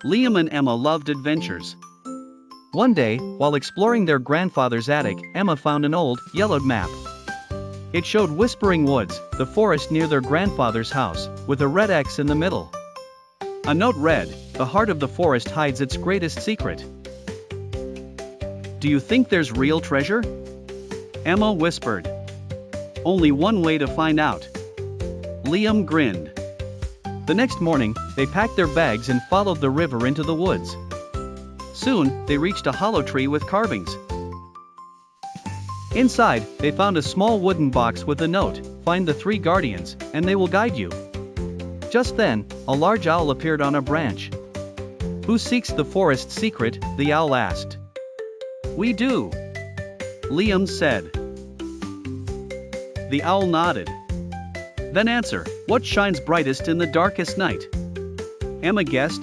Liam and Emma loved adventures. One day, while exploring their grandfather's attic, Emma found an old, yellowed map. It showed Whispering Woods, the forest near their grandfather's house, with a red X in the middle. A note read, "The heart of the forest hides its greatest secret." "Do you think there's real treasure?" Emma whispered. "Only one way to find out." Liam grinned. The next morning, they packed their bags and followed the river into the woods. Soon, they reached a hollow tree with carvings. Inside, they found a small wooden box with a note, "Find the 3 guardians, and they will guide you." Just then, a large owl appeared on a branch. "Who seeks the forest's secret?" the owl asked. "We do," Liam said. The owl nodded. "Then answer, what shines brightest in the darkest night?" Emma guessed,